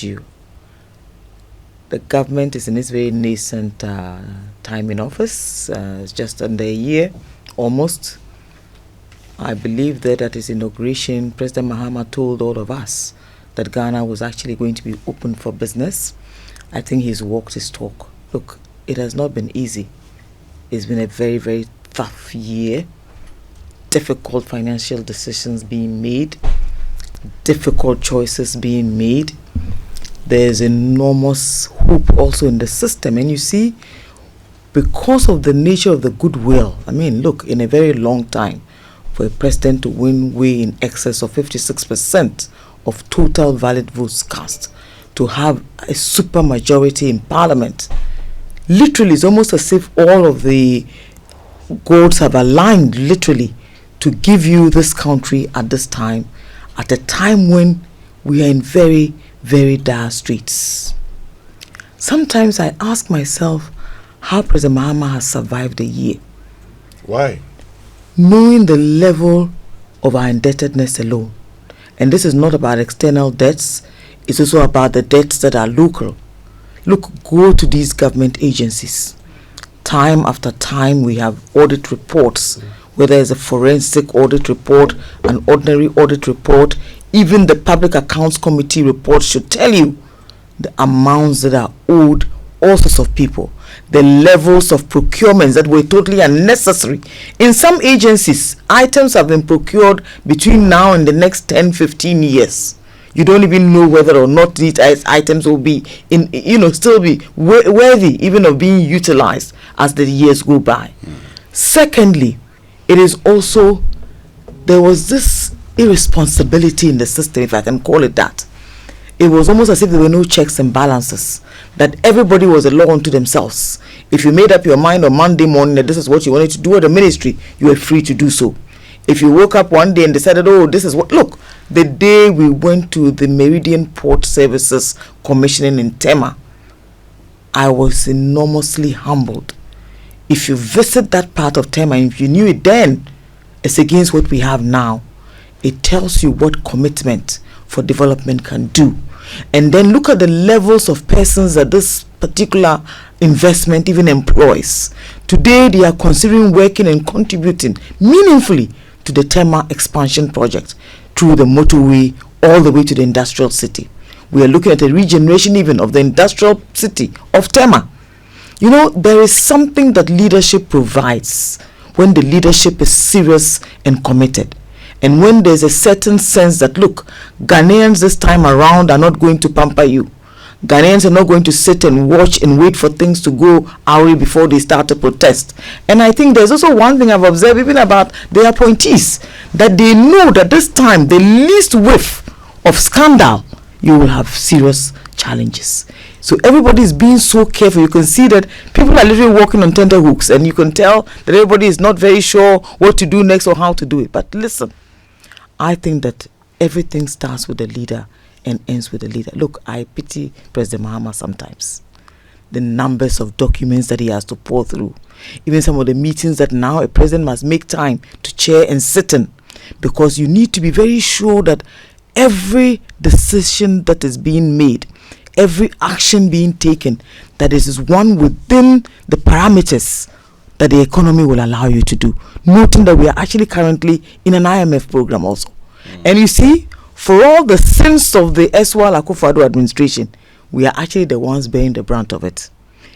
you. The government is in its very nascent time in office. It's just under a year, almost. I believe that at his inauguration, President Mahama told all of us that Ghana was actually going to be open for business. I think he's walked his talk. Look, it has not been easy. It's been a very, very tough year. Difficult financial decisions being made. Difficult choices being made. There's enormous hope also in the system. And you see, because of the nature of the goodwill, I mean, look, in a very long time, for a president to win way in excess of 56% of total valid votes cast, to have a super majority in parliament, literally, it's almost as if all of the gods have aligned, literally, to give you this country at this time, at a time when we are in very, very dire straits. Sometimes I ask myself how President Mahama has survived a year. Why? Knowing the level of our indebtedness alone. And this is not about external debts, it's also about the debts that are local. Look, go to these government agencies. Time after time we have audit reports, whether it's a forensic audit report, an ordinary audit report, even the Public Accounts Committee report should tell you the amounts that are owed all sorts of people, the levels of procurements that were totally unnecessary. In some agencies, items have been procured between now and the next 10, 15 years. You don't even know whether or not these items will be still be worthy even of being utilized as the years go by. Secondly, it is also, there was this irresponsibility in the system, if I can call it that. It was almost as if there were no checks and balances, that everybody was a law unto themselves. If you made up your mind on Monday morning that this is what you wanted to do at the ministry, you were free to do so. If you woke up one day and decided, oh, this is what, look, the day we went to the Meridian Port Services commissioning in Tema, I was enormously humbled. If you visit that part of Tema, and if you knew it then, it's against what we have now. It tells you what commitment for development can do. And then look at the levels of persons that this particular investment even employs. Today they are considering working and contributing meaningfully to the Tema expansion project through the motorway all the way to the industrial city. We are looking at a regeneration even of the industrial city of Tema. You know, there is something that leadership provides when the leadership is serious and committed. And when there's a certain sense that, look, Ghanaians this time around are not going to pamper you. Ghanaians are not going to sit and watch and wait for things to go our way before they start to protest. And I think there's also one thing I've observed even about the appointees, that they know that this time, the least whiff of scandal, you will have serious challenges. So everybody is being so careful. You can see that people are literally walking on tenterhooks, and you can tell that everybody is not very sure what to do next or how to do it. But listen, I think that everything starts with the leader and ends with the leader. Look, I pity President Mahama sometimes. The numbers of documents that he has to pour through. Even some of the meetings that now a president must make time to chair and sit in. Because you need to be very sure that every decision that is being made, every action being taken, that it is one within the parameters that the economy will allow you to do. Noting that we are actually currently in an IMF program also. And you see, for all the sins of the Eswal Akufo-Addo administration, we are actually the ones bearing the brunt of it.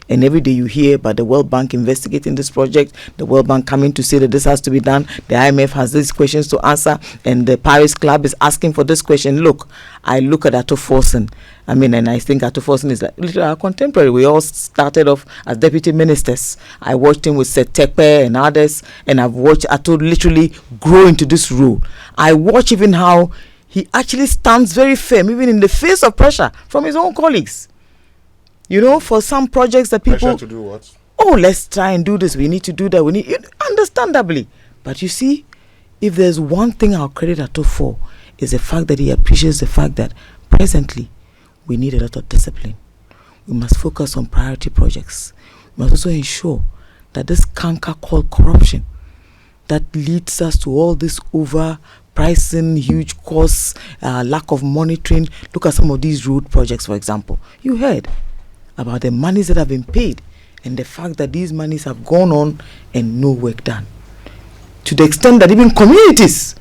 And every day you hear about the World Bank investigating this project, the World Bank coming to say that this has to be done, the IMF has these questions to answer, and the Paris Club is asking for this question. Look, I look at Forson. I mean, and I think Forson is like literally our contemporary. We all started off as deputy ministers. I watched him with Setepe and others, and I've watched Ato literally grow into this role. I watch even how he actually stands very firm, even in the face of pressure from his own colleagues. You know, for some projects that people... Pressure to do what? Oh, let's try and do this. We need to do that. We need... Understandably. But you see, if there's one thing I'll credit Ato for, is the fact that he appreciates the fact that presently we need a lot of discipline. We must focus on priority projects. We must also ensure that this canker called corruption that leads us to all this over pricing, huge costs, lack of monitoring. Look at some of these road projects, for example. You heard about the monies that have been paid and the fact that these monies have gone on and no work done. To the extent that even communities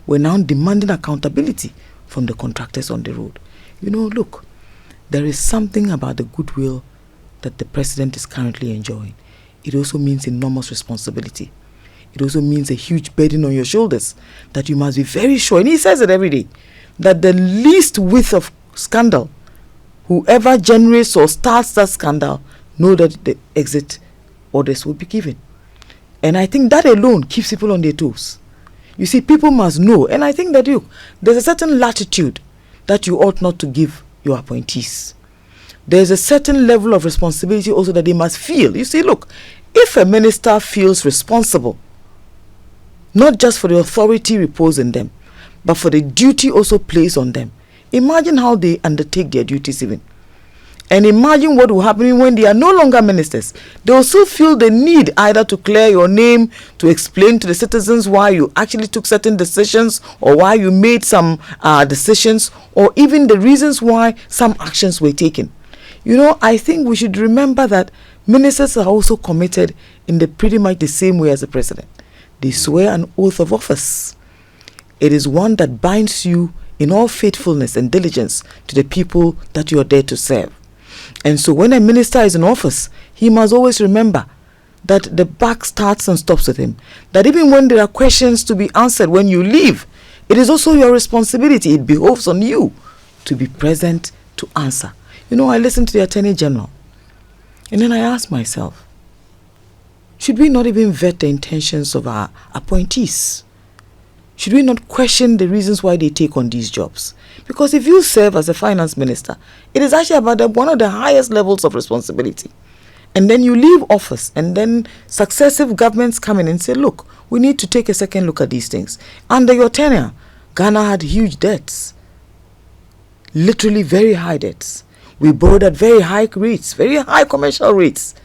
were now demanding accountability from the contractors on the road. Look, there is something about the goodwill that the president is currently enjoying. It also means enormous responsibility. It also means a huge burden on your shoulders that you must be very sure, and he says it every day, that the least width of scandal, whoever generates or starts that scandal, know that the exit orders will be given. And I think that alone keeps people on their toes. You see, people must know, and I think that there's a certain latitude that you ought not to give your appointees. There's a certain level of responsibility also that they must feel. You see, look, if a minister feels responsible, not just for the authority reposed in them, but for the duty also placed on them, imagine how they undertake their duties even. And imagine what will happen when they are no longer ministers. They also feel the need either to clear your name, to explain to the citizens why you actually took certain decisions, or why you made some decisions, or even the reasons why some actions were taken. I think we should remember that ministers are also committed in pretty much the same way as the president. They swear an oath of office. It is one that binds you in all faithfulness and diligence to the people that you are there to serve. And so when a minister is in office, he must always remember that the buck starts and stops with him. That even when there are questions to be answered when you leave, it is also your responsibility. It behoves on you to be present to answer. I listened to the Attorney General, and then I asked myself, should we not even vet the intentions of our appointees? Should we not question the reasons why they take on these jobs? Because if you serve as a finance minister, it is actually about one of the highest levels of responsibility. And then you leave office, and then successive governments come in and say, look, we need to take a second look at these things. Under your tenure, Ghana had huge debts. Literally very high debts. We borrowed at very high rates, very high commercial rates.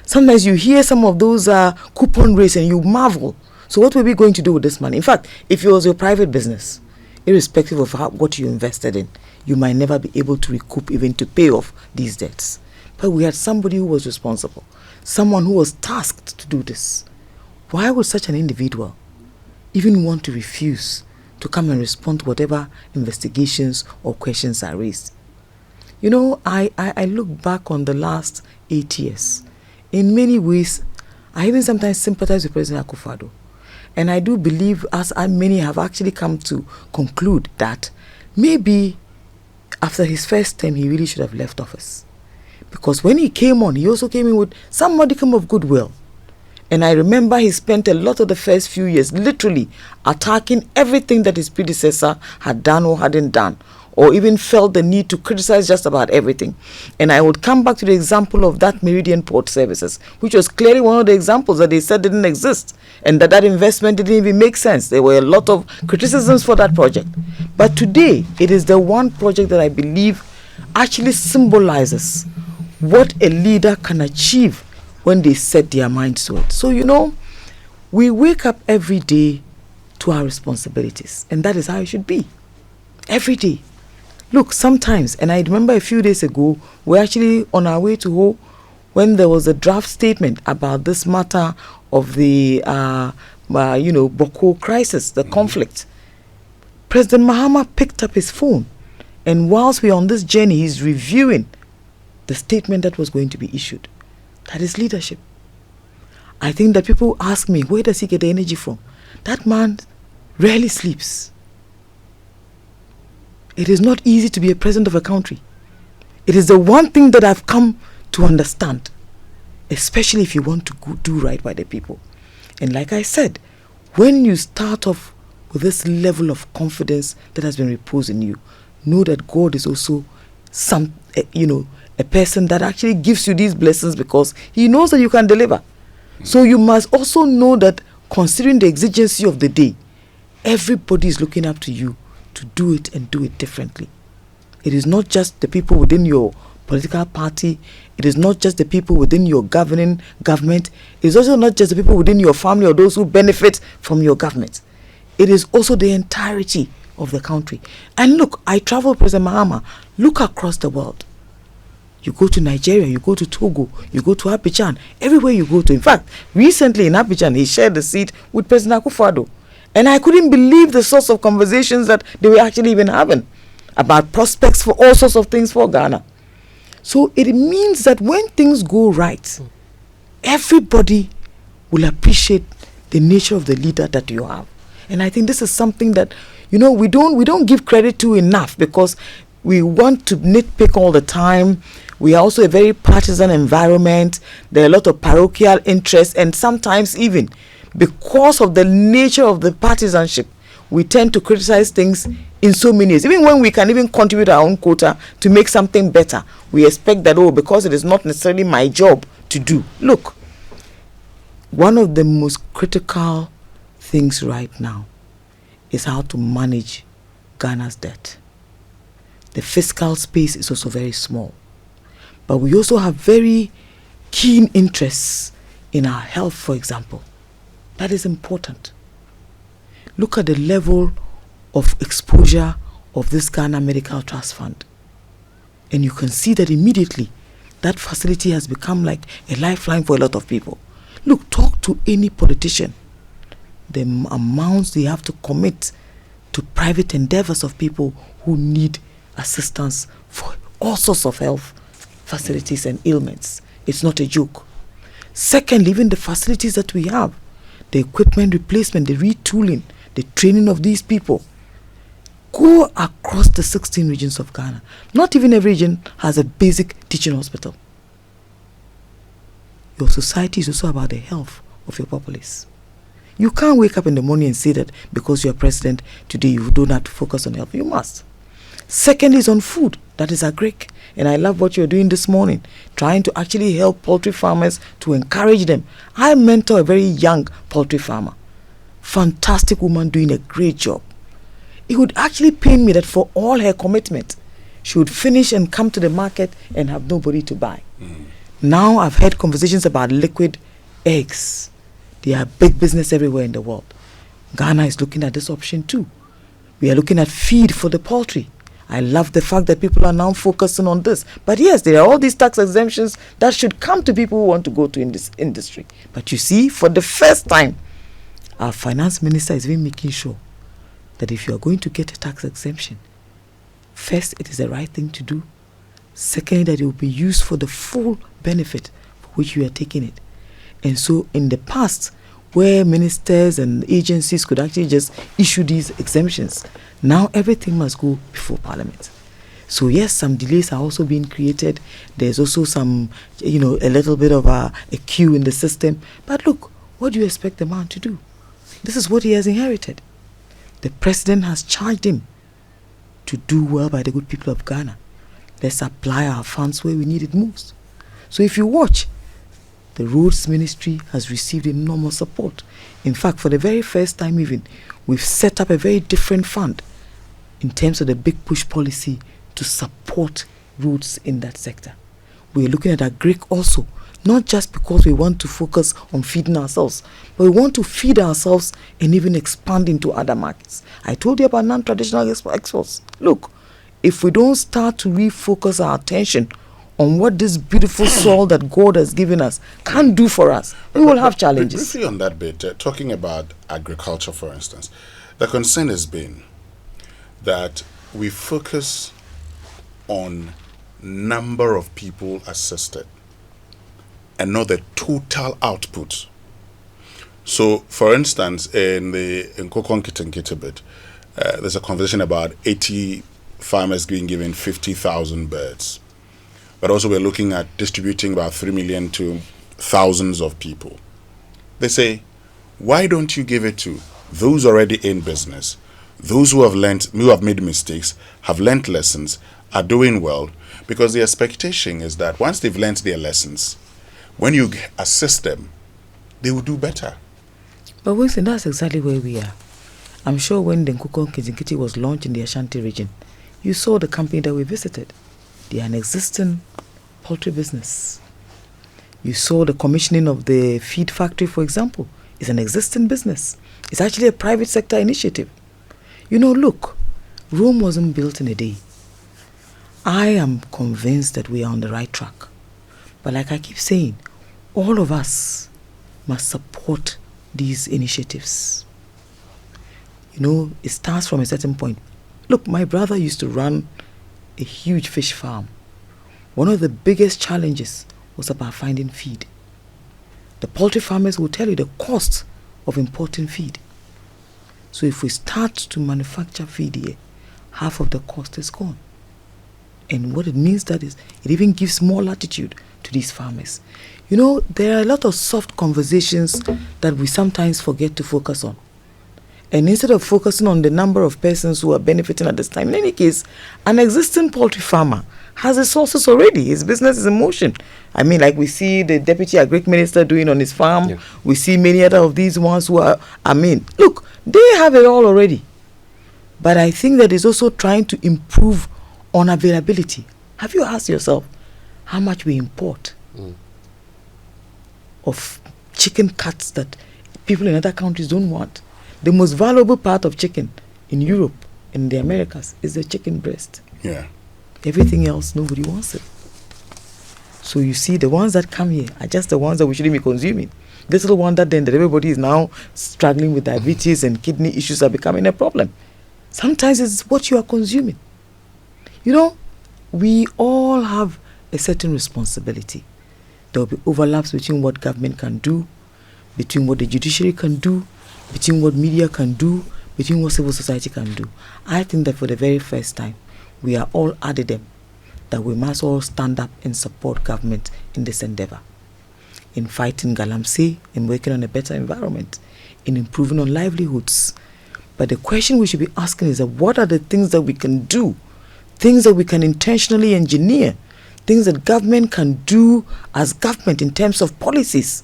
Sometimes you hear some of those coupon rates and you marvel. So what were we going to do with this money? In fact, if it was your private business, irrespective of what you invested in, you might never be able to recoup, even to pay off these debts. But we had somebody who was responsible, someone who was tasked to do this. Why would such an individual even want to refuse to come and respond to whatever investigations or questions are raised? I look back on the last 8 years. In many ways, I even sometimes sympathize with President Akufo-Addo. And I do believe, as many have actually come to conclude, that maybe after his first term, he really should have left office. Because when he came on, he also came in with some modicum of goodwill. And I remember he spent a lot of the first few years literally attacking everything that his predecessor had done or hadn't done, or even felt the need to criticize just about everything. And I would come back to the example of that Meridian Port Services, which was clearly one of the examples that they said didn't exist, and that investment didn't even make sense. There were a lot of criticisms for that project. But today, it is the one project that I believe actually symbolizes what a leader can achieve when they set their minds to it. So, we wake up every day to our responsibilities, and that is how it should be. Every day. Look, sometimes, and I remember a few days ago, we're actually on our way to Ho when there was a draft statement about this matter of the, Boko crisis, the conflict. President Mahama picked up his phone, and whilst we're on this journey, he's reviewing the statement that was going to be issued. That is leadership. I think that people ask me, where does he get the energy from? That man rarely sleeps. It is not easy to be a president of a country. It is the one thing that I've come to understand, especially if you want to do right by the people. And like I said, when you start off with this level of confidence that has been reposed in you, know that God is also a person that actually gives you these blessings because he knows that you can deliver. So you must also know that, considering the exigency of the day, everybody is looking up to you to do it and do it differently. It is not just the people within your political party. It is not just the people within your governing government. It is also not just the people within your family or those who benefit from your government. It is also the entirety of the country. And look, I travel, President Mahama, look across the world. You go to Nigeria, you go to Togo, you go to Abidjan, everywhere you go to. In fact, recently in Abidjan, he shared the seat with President Akufo-Addo. And I couldn't believe the sorts of conversations that they were actually even having about prospects for all sorts of things for Ghana. So it means that when things go right, everybody will appreciate the nature of the leader that you have. And I think this is something that, we don't give credit to enough, because we want to nitpick all the time. We are also a very partisan environment. There are a lot of parochial interests, and sometimes even because of the nature of the partisanship, we tend to criticize things in so many ways. Even when we can even contribute our own quota to make something better, we expect that, because it is not necessarily my job to do. Look, one of the most critical things right now is how to manage Ghana's debt. The fiscal space is also very small. But we also have very keen interests in our health, for example. That is important. Look at the level of exposure of this Ghana Medical Trust Fund. And you can see that immediately that facility has become like a lifeline for a lot of people. Look, talk to any politician. The amounts they have to commit to private endeavors of people who need assistance for all sorts of health facilities and ailments. It's not a joke. Secondly, even the facilities that we have, the equipment replacement, the retooling, the training of these people, go across the 16 regions of Ghana. Not even every region has a basic teaching hospital. Your society is also about the health of your populace. You can't wake up in the morning and say that because you're president today you do not focus on health. You must. Second is on food. That is agric. And I love what you're doing this morning, trying to actually help poultry farmers, to encourage them. I mentor a very young poultry farmer. Fantastic woman doing a great job. It would actually pain me that for all her commitment, she would finish and come to the market and have nobody to buy. Now I've had conversations about liquid eggs. They are big business everywhere in the world. Ghana is looking at this option too. We are looking at feed for the poultry. I love the fact that people are now focusing on this. But yes, there are all these tax exemptions that should come to people who want to go to this industry. But you see, for the first time, our finance minister is even making sure that if you are going to get a tax exemption, first, it is the right thing to do. Secondly, that it will be used for the full benefit for which you are taking it. And so in the past, where ministers and agencies could actually just issue these exemptions, now everything must go before Parliament. So yes, some delays are also being created. There's also some, a little bit of a queue in the system. But look, what do you expect the man to do? This is what he has inherited. The president has charged him to do well by the good people of Ghana. Let's apply our funds where we need it most. So if you watch, the Roads Ministry has received enormous support. In fact, for the very first time even, we've set up a very different fund in terms of the big push policy to support roads in that sector. We're looking at agric also, not just because we want to focus on feeding ourselves, but we want to feed ourselves and even expand into other markets. I told you about non-traditional exports. Look, if we don't start to refocus our attention on what this beautiful soil that God has given us can do for us, we will have challenges. Briefly on that bit, talking about agriculture, for instance, the concern has been that we focus on number of people assisted and not the total output. So, for instance, in Kokon Kitinkiti bit, there's a conversation about 80 farmers being given 50,000 birds. But also we're looking at distributing about 3 million to thousands of people. They say, why don't you give it to those already in business, those who have made mistakes, have learnt lessons, are doing well? Because the expectation is that once they've learnt their lessons, when you assist them, they will do better. But Wilson, that's exactly where we are. I'm sure when the Nkukon Kizinkiti was launched in the Ashanti region, you saw the company that we visited. They are an existing poultry business. You saw the commissioning of the feed factory, for example. is an existing business. It's actually a private sector initiative. Look, Rome wasn't built in a day. I am convinced that we are on the right track. But like I keep saying, all of us must support these initiatives. It starts from a certain point. Look, my brother used to run a huge fish farm. One of the biggest challenges was about finding feed. The poultry farmers will tell you the cost of importing feed. So if we start to manufacture feed here, half of the cost is gone. And what it means that is, it even gives more latitude to these farmers. There are a lot of soft conversations that we sometimes forget to focus on. And instead of focusing on the number of persons who are benefiting at this time, in any case, an existing poultry farmer has resources already. His business is in motion. Like we see the Deputy Agric Minister doing on his farm. Yeah. We see many other of these ones who are, look, they have it all already. But I think that it's also trying to improve on availability. Have you asked yourself how much we import of chicken cuts that people in other countries don't want? The most valuable part of chicken in Europe and the Americas is the chicken breast. Yeah. Everything else, nobody wants it. So you see, the ones that come here are just the ones that we shouldn't be consuming. This little one that everybody is now struggling with diabetes and kidney issues are becoming a problem. Sometimes it's what you are consuming. We all have a certain responsibility. There will be overlaps between what government can do, between what the judiciary can do, between what media can do, between what civil society can do. I think that for the very first time, we are all adamant that we must all stand up and support government in this endeavor, in fighting galamsey, in working on a better environment, in improving on livelihoods. But the question we should be asking is that what are the things that we can do, things that we can intentionally engineer, things that government can do as government in terms of policies.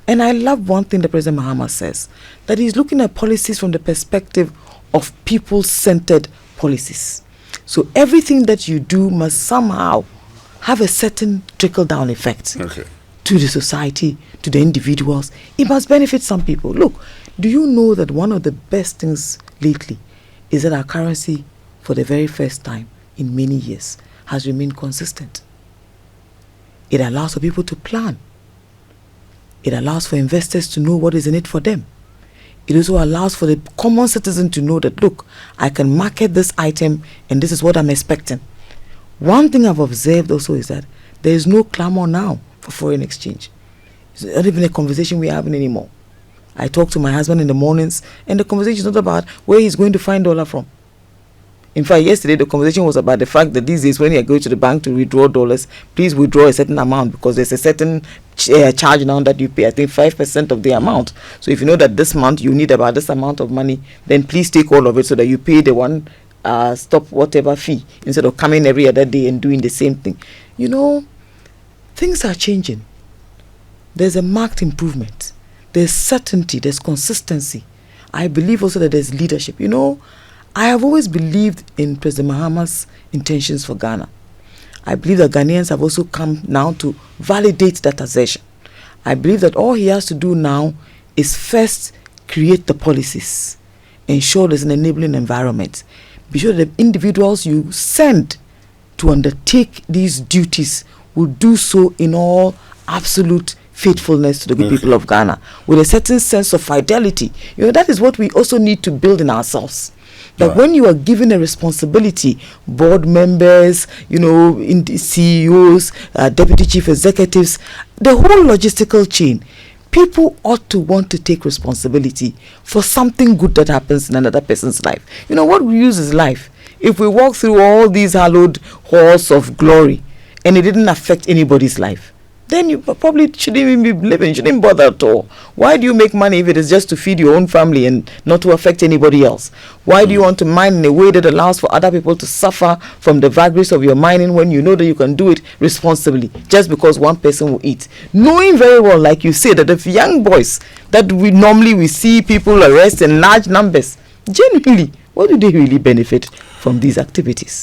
And I love one thing that President Mahama says, that he's looking at policies from the perspective of people-centered policies. So everything that you do must somehow have a certain trickle-down effect to the society, to the individuals. It must benefit some people. Look, do you know that one of the best things lately is that our currency, for the very first time in many years, has remained consistent? It allows for people to plan. It allows for investors to know what is in it for them. It also allows for the common citizen to know that, look, I can market this item and this is what I'm expecting. One thing I've observed also is that there is no clamor now for foreign exchange. It's not even a conversation we're having anymore. I talk to my husband in the mornings and the conversation is not about where he's going to find dollar from. In fact, yesterday the conversation was about the fact that these days when you go to the bank to withdraw dollars, please withdraw a certain amount because there's a certain charge now that you pay, I think 5% of the amount. So if you know that this month you need about this amount of money, then please take all of it so that you pay the one stop whatever fee instead of coming every other day and doing the same thing. Things are changing. There's a marked improvement. There's certainty, there's consistency. I believe also that there's leadership. I have always believed in President Mahama's intentions for Ghana. I believe that Ghanaians have also come now to validate that assertion. I believe that all he has to do now is first create the policies, ensure there's an enabling environment, be sure that the individuals you send to undertake these duties will do so in all absolute faithfulness to the good people of Ghana, with a certain sense of fidelity. That is what we also need to build in ourselves. That when you are given a responsibility, board members, CEOs, deputy chief executives, the whole logistical chain, people ought to want to take responsibility for something good that happens in another person's life. What we use is life. If we walk through all these hallowed halls of glory and it didn't affect anybody's life, then you probably shouldn't even be living, shouldn't bother at all. Why do you make money if it is just to feed your own family and not to affect anybody else? Why do you want to mine in a way that allows for other people to suffer from the vagaries of your mining when you know that you can do it responsibly just because one person will eat? Knowing very well, like you say, that the young boys that we see people arrest in large numbers, genuinely, what do they really benefit from these activities?